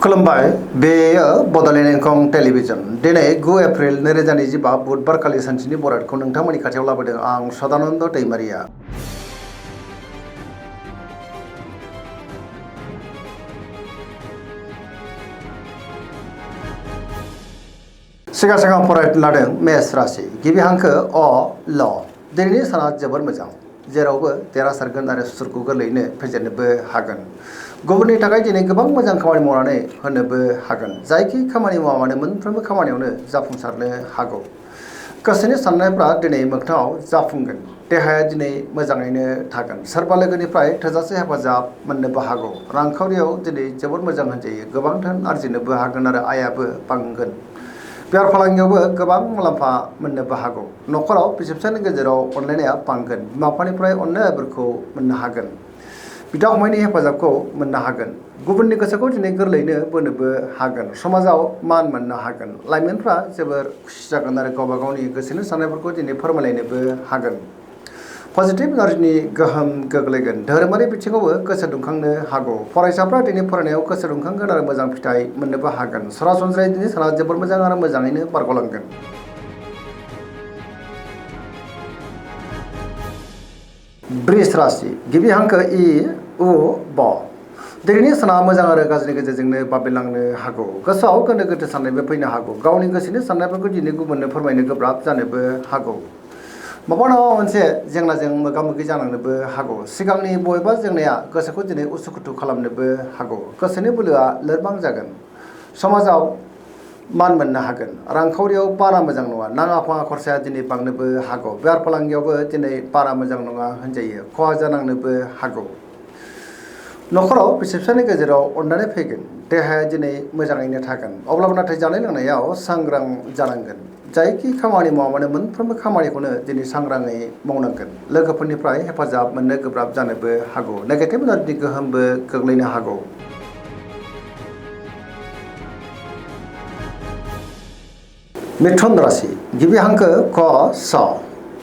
खुलुमबाय बेयो बड'लेण्ड एंखं टेलिभिजन दिनै 9 एप्रिल 2025 बुधबार खालि सानसेनि बरादखौ नोंथांमोननि खाथियाव लाबोदों आं सदानन्द दैमारिया। सिगां फरायनो लादों मेष राशि गिबि हांखो अ ल दिनैनि साना जोबोर मोजां जेरावबो देरहासारगोन आरो सुरखौ गोरलैयैनो फेजेननोबो हागोन। गुबुननि थाखाय दिनै गोबां मोजां खामानि मावनानै होनोबो हागोन। जायखि खामानि मावा मानो मोनफ्रोमबो खामानियावनो जाफुंसारनो हागौ। गोसोनि साननायफ्रा दिनै मोगथाङाव जाफुंगोन। देहाया दिनै मोजाङैनो थागोन। सोरबा लोगोनिफ्राय थोजासे हेफाजाब मोननोबो हागौ। रांखावरियाव दिनै जोबोर मोजां होनजायो। गोबां धोन आरजिनोबो हागोन आरो आयाबो बांगोन। बेफार फालांगियावबो गोबां मुलाम्फा मोननोबो हागौ। न'खराव बिसि फिसायनि गेजेराव अनलायनाया बांगोन। बिमा बिफानिफ्राय अननायफोरखौ मोननो हागोन। बिदा फंबायनि हेफाजाबखौ मोननो हागोन। गुबुननि गोसोखौ दिनै गोरलैयैनो बोनोबो हागोन। समाजाव मान मोननो हागोन। लाइमोनफ्रा जोबोर खुसि जागोन आरो गावबा गावनि गोसोनि साननायफोरखौ दिनै फोरमायलायनोबो हागोन। पजिटिभ एनार्जिनि गोहोम गोग्लैगोन। धोरोमारि बिथिङावबो गोसो दुंखांनो हागौ। फरायसाफ्रा दिनै फरायनायाव गोसो दुंखांगोन आरो मोजां फिथाइ मोननोबो हागोन। सरासनस्रायै दिनै साना जोबोर मोजां आरो मोजाङैनो बारग'लांगोन। वृष राशि गिबि हांखो इ उ ब दिनैनि साना मोजां आरो गाज्रिनि गेजेरजोंनो बाबेनलांनो हागौ। गोसोआव गोनो गोथो साननायबो फैनो हागौ। गावनि गोसोनि साननायफोरखौ दिनै गुबुननो फोरमायनो गोब्राब जानोबो हागौ। माबा नङा मोनसे जेंनाजों मोगा मोगि जानांनोबो हागौ। सिगांनि बबेबा जेंनाया गोसोखौ दिनै उसुखुथु खालामनोबो हागौ। गोसोनि बोलोआ लोरबां जागोन। समाजाव मान मोननो हागोन। रांखावरियाव बारा मोजां नङा। नाङा फाङा खरसाया दिनै बांनोबो हागौ। बेफार फालांगियावबो दिनै बारा मोजां नङा होनजायो। खहा जानांनोबो हागौ। न'खराव बिसि फिसायनि गेजेराव अननानै फैगोन। देहाया दिनै मोजाङैनो थागोन। अब्लाबो नाथाय जानाय लोंनायाव सांग्रां जानांगोन। जायखि खामानि मावा मानो मोनफ्रोमबो खामानिखौनो दिनै सांग्राङै मावनांगोन। लोगोफोरनिफ्राय हेफाजाब मोननो गोब्राब जानोबो हागौ। नेगेटिभ एनार्जिनि गोहोमबो गोग्लैनो हागौ। मिथुन राशि गिबि हांखो क स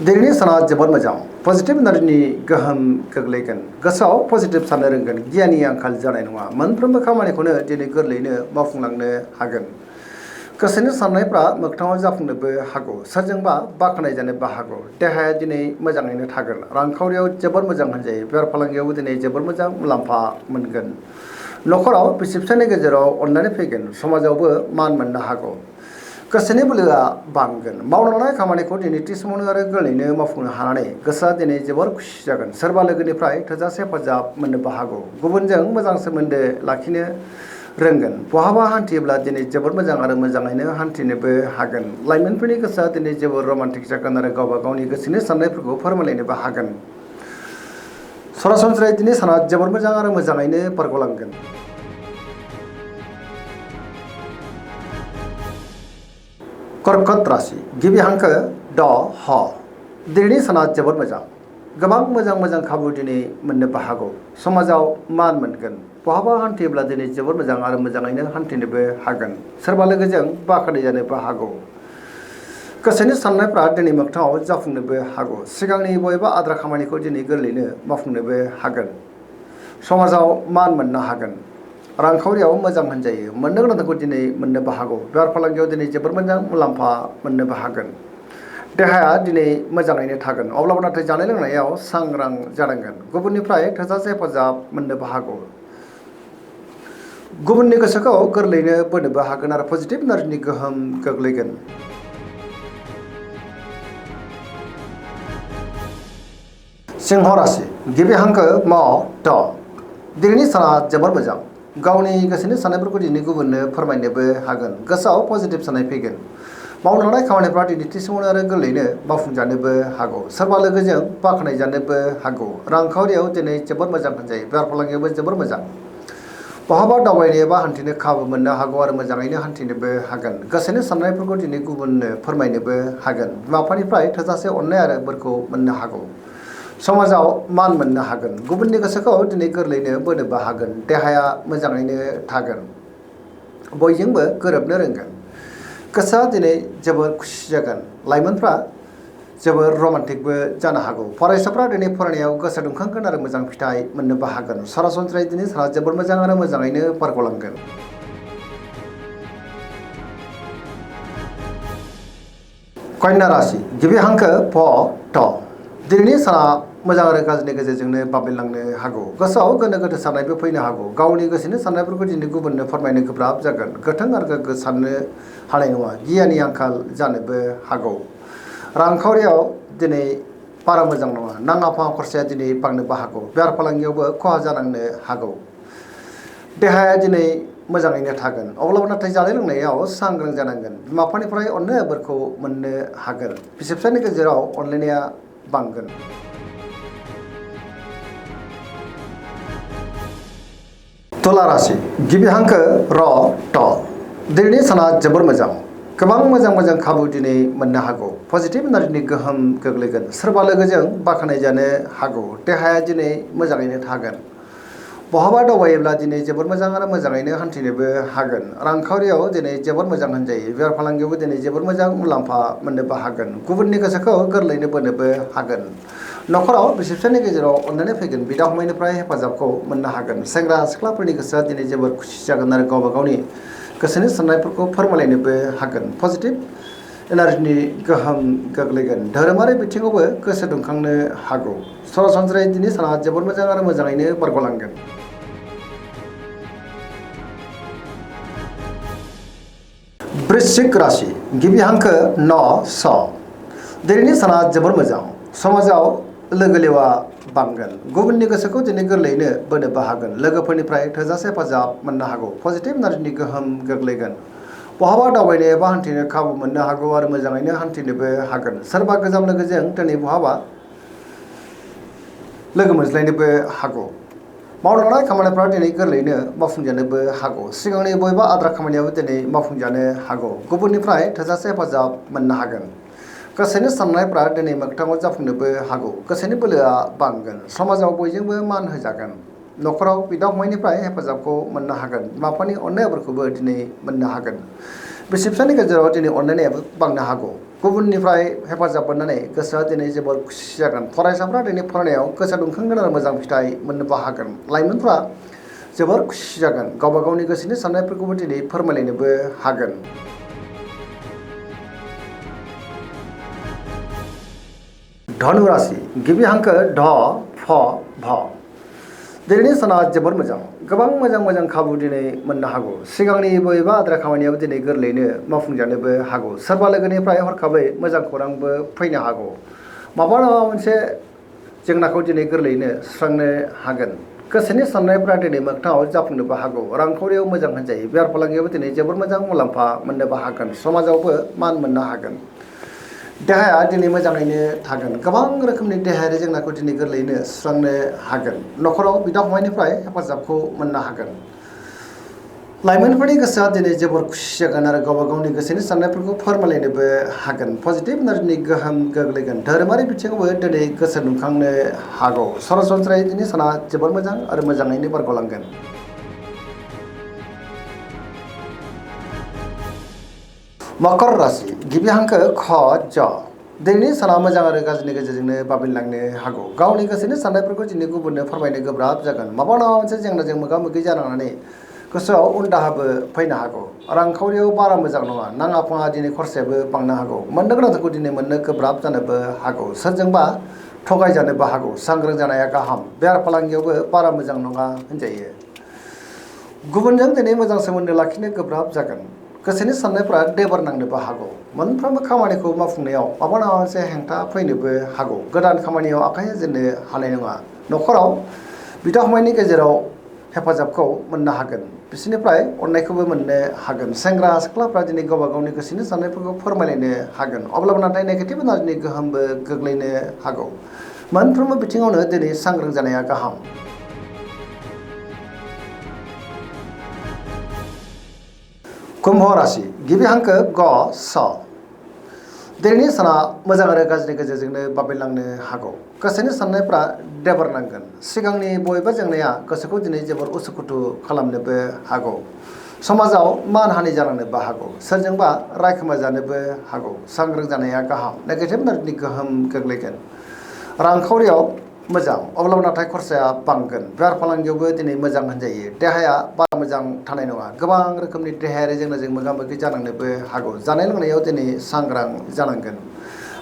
दिनैनि साना जोबोद मोजां। पजिटिभ एनार्जिनि गोहोम गोग्लैगोन। गोसोआव पजिटिभ साननो रोंगोन। गियाननि आंखाल जानाय नङा। मोनफ्रोमबो खामानिखौनो दिनै गोरलैयैनो मावफुंलांनो हागोन। गोसोनि साननायफ्रा मोगथाङाव जाफुंनोबो हागौ। सोरजोंबा बाख्नाय जानोबो हागौ। देहाया दिनै मोजाङैनो थागोन। रांखावरियाव जोबोर मोजां होनजायो। बेफार फालांगियावबो दिनै जोबोर मोजां मुलाम्फा मोनगोन। न'खराव बिसि फिसायनि गेजेराव अननानै फैगोन। समाजावबो मान मोननो हागौ। गोसोनि बोलोआ बांगोन। मावनो लानाय खामानिखौ दिनै थि समावनो आरो गोरलैयैनो मावफुंनो हानानै गोसोआ दिनै जोबोर खुसि जागोन। सोरबा लोगोनिफ्राय थोजासे हेफाजाब मोननोबो हागौ। गुबुनजों मोजां सोमोन्दो लाखिनो रोंगोन। बहाबा हान्थियोब्ला दिनै जोबोर मोजां आरो मोजाङैनो हान्थिनोबो हागोन। लाइमोनफोरनि गोसोआ दिनै जोबोर रमान्टिक जागोन आरो गावबा गावनि गोसोनि साननायफोरखौ फोरमायलायनोबो हागोन। सरासनस्रायै दिनै साना जोबोर मोजां आरो मोजाङैनो बारग'लांगोन। कर्कट राशि गिबि हांखो ड ह दिनैनि साना जोबोद मोजां। गोबां मोजां खाबु दिनै मोननोबो हागौ। समाजाव मान मोनगोन। बहाबा हान्थियोब्ला दिनै जोबोद मोजां आरो मोजाङैनो हान्थिनोबो हागोन। सोरबा लोगोजों बाख्नाय जानोबो हागौ। गोसोनि साननायफ्रा दिनै मोगथाङाव जाफुंनोबो हागौ। सिगांनि बबेबा आद्रा खामानिखौ दिनै गोरलैयैनो मावफुंनोबो हागोन। समाजाव मान मोननो हागोन। रांखावरियाव मोजां होनजायो। मोननो गोनांखौ दिनै मोननोबो हागौ। बेफार फालांगियाव दिनै जोबोर मोजां मुलाम्फा मोननोबो हागोन। देहाया दिनै मोजाङैनो थागोन। अब्लाबो नाथाय जानाय लोंनायाव सांग्रां जानांगोन। गुबुननिफ्राय थोजासे हेफाजाब मोननोबो हागौ। गुबुननि गोसोखौ गोरलैयैनो बोनोबो हागोन आरो पजिटिभ एनार्जिनि गोहोम गोग्लैगोन। सिंह राशि गिबि हांखो म ट दिनैनि साना जोबोर मोजां। गावनि गोसोनि साननायफोरखौ दिनै गुबुननो फोरमायनोबो हागोन। गोसोआव पजिटिभ साननाय फैगोन। मावनो लानाय खामानिफ्रा दिनै थि समावनो आरो गोरलैयैनो मावफुंजानोबो हागौ। सोरबा लोगोजों बाख्नाय जानोबो हागौ। रांखावरियाव दिनै जोबोर मोजां होनजायो। बेफार फालांगियावबो जोबोर मोजां। बहाबा दावबायनो एबा हान्थिनो खाबु मोननो हागौ आरो मोजाङैनो हान्थिनोबो हागोन। गोसोनि साननायफोरखौ दिनै गुबुननो फोरमायनोबो हागोन। बिमा बिफानिफ्राय थोजासे अननाय आरो बोरखौ मोननो हागौ। समाजाव मान मोननो हागोन। गुबुननि गोसोखौ दिनै गोरलैयैनो बोनोबो हागोन। देहाया मोजाङैनो थागोन। बयजोंबो गोरोबनो रोंगोन। गोसोआ दिनै जोबोर खुसि जागोन। लाइमोनफ्रा जोबोर रमान्टिकबो जानो हागौ। फरायसाफ्रा दिनै फरायनायाव गोसो दुंखांगोन आरो मोजां फिथाइ मोननोबो हागोन। सरासनस्रायै दिनै साना जोबोर मोजां आरो मोजाङैनो बारग'लांगोन। कन्या राशि गिबि हांखो प ट दिनैनि साना मोजां आरो गाज्रिनि गेजेरजोंनो बाबेनलांनो हागौ गोसोआव गोनो गोथो साननायबो फैनो हागौ गावनि गोसोनि साननायफोरखौ दिनै गुबुननो फोरमायनो गोब्राब जागोन गोथों आरो गोग्गो साननो हानाय नङा गियाननि आंखाल जानोबो हागौ रांखावरियाव दिनै बारा मोजां नङा नाङा फाङा खरसाया दिनै बांनोबो हागौ बेफार फालांगियावबो खहा जानांनो हागौ देहाया दिनै मोजाङैनो थागोन अब्लाबो नाथाय जानाय लोंनायाव सांग्रां जानांगोन बिमा बिफानिफ्राय अननाय बोरखौ मोननो हागोन बिसि फिसायनि गेजेराव अनलायनाया बांगोन तुला राशि गिबि हांखो र ट दिनैनि साना जोबोर मोजां गोबां मोजां खाबु दिनै मोननो हागौ पजिटिभ एनार्जिनि गोहोम गोग्लैगोन सोरबा लोगोजों बाख्नाय जानो हागौ देहाया दिनै मोजाङैनो थागोन बहाबा दावबायोब्ला दिनै जोबोर मोजां आरो मोजाङैनो हान्थिनोबो हागोन रांखावरियाव दिनै जोबोर मोजां होनजायो बेफार फालांगियावबो दिनै जोबोर मोजां मुलाम्फा मोननोबो हागोन गुबुननि गोसोखौ गोरलैनो बोनोबो हागोन नखराव बिसि फिसायनि गेजेराव अननानै फैगोन बिदा फंबायनिफ्राय हेफाजाबखौ मोननो हागोन सेंग्रा सिख्लाफोरनि गोसोआ दिनै जोबोर खुसि जागोन आरो गावबा गावनि गोसोनि साननायफोरखौ फोरमायलायनोबो हागोन पजिटिभ एनार्जिनि गोहोम गोग्लैगोन धोरोमारि बिथिङावबो गोसो दुंखांनो हागौ सरासनस्रायै दिनै साना जोबोर मोजां आरो मोजाङैनो बारग'लांगोन वृश्चिक राशि गिबि हांखो न स दिनैनि साना जोबोर मोजां समाजाव लोगो लेवा बांगोन गुबुननि गोसोखौ दिनै गोरलैयैनो बोनोबो हागोन लोगोफोरनिफ्राय थोजासे हेफाजाब मोननो हागौ पजिटिभ एनार्जिनि गोहोम गोग्लैगोन बहाबा दावबायनो एबा हान्थिनो खाबु मोननो हागौ आरो मोजाङैनो हान्थिनोबो हागोन सोरबा गोजाम लोगोजों दिनै बहाबा लोगो मोनज्लायनोबो हागौ मावनो लानाय खामानिफ्रा दिनै गोरलैयैनो मावफुंजानोबो हागौ सिगांनि बबेबा आद्रा खामानियाबो दिनै मावफुंजानो हागौ गुबुननिफ्राय थोजासे हेफाजाब मोननो हागोन गोसोनि साननायफ्रा दिनै मोगथाङाव जाफुंनोबो हागौ गोसोनि बोलोआ बांगोन समाजाव बयजोंबो मान होजागोन नखराव बिदा फंबायनिफ्राय हेफाजाबखौ मोननो हागोन बिमा बिफानि अननायफोरखौबो दिनै मोननो हागोन बिसि फिसायनि गेजेराव दिनै अनलायनायाबो बांनो हागौ गुबुननिफ्राय हेफाजाब मोननानै गोसोआ दिनै जोबोर खुसि जागोन फरायसाफ्रा दिनै फरायनायाव गोसो दुंखांगोन आरो मोजां फिथाइ मोननोबो हागोन लाइमोनफ्रा जोबोर खुसि जागोन गावबा गावनि गोसोनि साननायफोरखौबो दिनै फोरमायलायनोबो हागोन धनु राशि गिबि हांखो ढ फ भ दिनैनि साना जोबोर मोजां गोबां मोजां खाबु दिनै मोननो हागौ सिगांनि बबेबा आद्रा खामानियाबो दिनै गोरलैयैनो मावफुंजानोबो हागौ सोरबा लोगोनिफ्राय हरखाबै मोजां खौरांबो फैनो हागौ माबा मोनसे जेंनाखौ दिनै गोरलैयैनो सुस्रांनो हागोन गोसोनि साननायफ्रा दिनै मोगथाङाव जाफुंनोबो हागौ रांखावरियाव मोजां होनजायो बेफार फालांगियावबो दिनै जोबोर मोजां मुलाम्फा मोननोबो हागोन समाजावबो मान मोननो हागोन देहाया दिनै मोजाङैनो थागोन गोबां रोखोमनि देहायारि जेंनाखौ दिनै गोरलैयैनो सुस्रांनो हागोन नखराव बिदा फंबायनिफ्राय हेफाजाबखौ मोननो हागोन लाइमोनफोरनि गोसोआ दिनै जोबोर खुसि जागोन आरो गावबा गावनि गोसोनि साननायफोरखौ फोरमायलायनोबो हागोन पजिटिभ एनार्जिनि गोहोम गोग्लैगोन धोरोमारि बिथिङावबो दिनै गोसो दुंखांनो हागौ सरासनस्रायै दिनै साना जोबोर मोजां आरो मोजाङैनो बारग'लांगोन मकर राशि गिबि हांखो ख ज दिनैनि साना मोजां आरो गाज्रिनि गेजेरजोंनो बाबेनलांनो हागौ गावनि गोसोनि साननायफोरखौ दिनै गुबुननो फोरमायनो गोब्राब जागोन माबा मोनसे जेंनाजों मोगा मोगि जानांनानै गोसोआव उन दाहाबो फैनो हागौ रांखावरियाव बारा मोजां नङा नाङा फाङा दिनै खरसायाबो बांनो हागौ मोननो गोनांखौ दिनै मोननो गोब्राब जानोबो हागौ सोरजोंबा थगायजानोबो हागौ सांग्रां जानाया गाहाम बेफार फालांगियावबो बारा मोजां नङा होनजायो गुबुनजों दिनै मोजां सोमोन्दो लाखिनो गोब्राब जागोन गोसोनि साननायफ्रा देबार नांनोबो हागौ मोनफ्रोमबो खामानिखौ मावफुंनायाव माबा मोनसे हेंथा फैनोबो हागौ गोदान खामानियाव आखाइ होजेननो हानाय नङा नखराव बिदा फंबायनि गेजेराव हेफाजाबखौ मोननो हागोन बिसोरनिफ्राय अननायखौबो मोननो हागोन सेंग्रा सिख्लाफ्रा दिनै गावबा गावनि गोसोनि साननायफोरखौ फोरमायलायनो हागोन अब्लाबो नाथाय नेगेटिभ एनार्जिनि गोहोमबो गोग्लैनो हागौ मोनफ्रोमबो बिथिङावनो दिनै सांग्रां जानाया गाहाम कुम्भ राशि गिबि हांखो ग स दिनैनि साना मोजां आरो गाज्रिनि गेजेरजोंनो बाबेनलांनो हागौ गोसोनि साननायफ्रा देबार नांगोन सिगांनि बबेबा जेंनाया गोसोखौ दिनै जोबोर उसुखुथु खालामनोबो हागौ समाजाव मान हानि जालांनोबो हागौ सोरजोंबा रायखोमा जानोबो हागौ सांग्रां जानाया गाहाम नेगेटिभ एनार्जिनि गोहोम गोग्लैगोन रांखावरियाव मोजां अब्लाबो नाथाय खरसाया बांगोन बेफार फालांगियावबो दिनै मोजां होनजायो देहाया बारा मोजां थानाय नङा गोबां रोखोमनि देहायारि जेंनाजों मोगा मोगि जानांनोबो हागौ जानाय लोंनायाव दिनै सांग्रां जानांगोन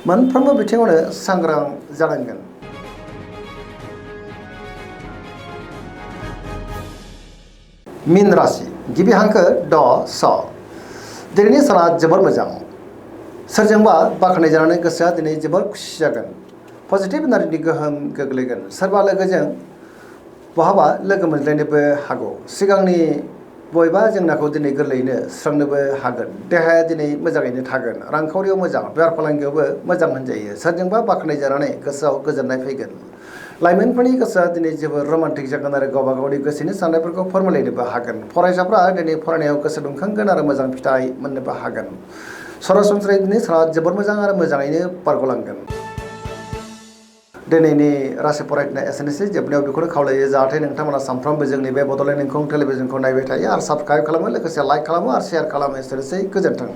मोनफ्रोमबो बिथिङावनो सांग्रां जानांगोन। मीन राशि गिबि हांखो ड स दिनैनि साना जोबोर मोजां। सोरजोंबा बाख्नाय जानानै गोसोआ दिनै जोबोर खुसि जागोन। पजिटिभ एनार्जिनि गोहोम गोग्लैगोन। सोरबा लोगोजों बहाबा लोगो मोनज्लायनोबो हागौ। सिगांनि बबेबा जेंनाखौ दिनै गोरलैयैनो सुस्रांनोबो हागोन। देहाया दिनै मोजाङैनो थागोन। रांखावरियाव मोजां, बेफार फालांगियावबो मोजां होनजायो। सोरजोंबा बाख्नाय जानानै गोसोआव गोजोननाय फैगोन। लाइमोनफोरनि गोसोआ दिनै जोबोर रमान्टिक जागोन आरो गावबा गावनि गोसोनि साननायफोरखौ फोरमायलायनोबो हागोन। फरायसाफ्रा दिनै फरायनायाव गोसो दुंखांगोन आरो मोजां फिथाइ मोननोबो हागोन। सरासनस्रायै दिनै साना जोबोर मोजां आरो मोजाङैनो बारग'लांगोन। दिनैनि राशि फरायनाया एसेनोसै। जोबनायाव बेखौनो खावलायो जाहाथे नोंथांमोना सानफ्रोमबो जोंनि बे बड'लेण्ड इंखं टेलिभिजनखौ नायबाय थायो आरो साबस्क्राइब खालामो, लोगोसे लाइक खालामो आरो शेयार खालामो। एसेनोसै, गोजोन्थों।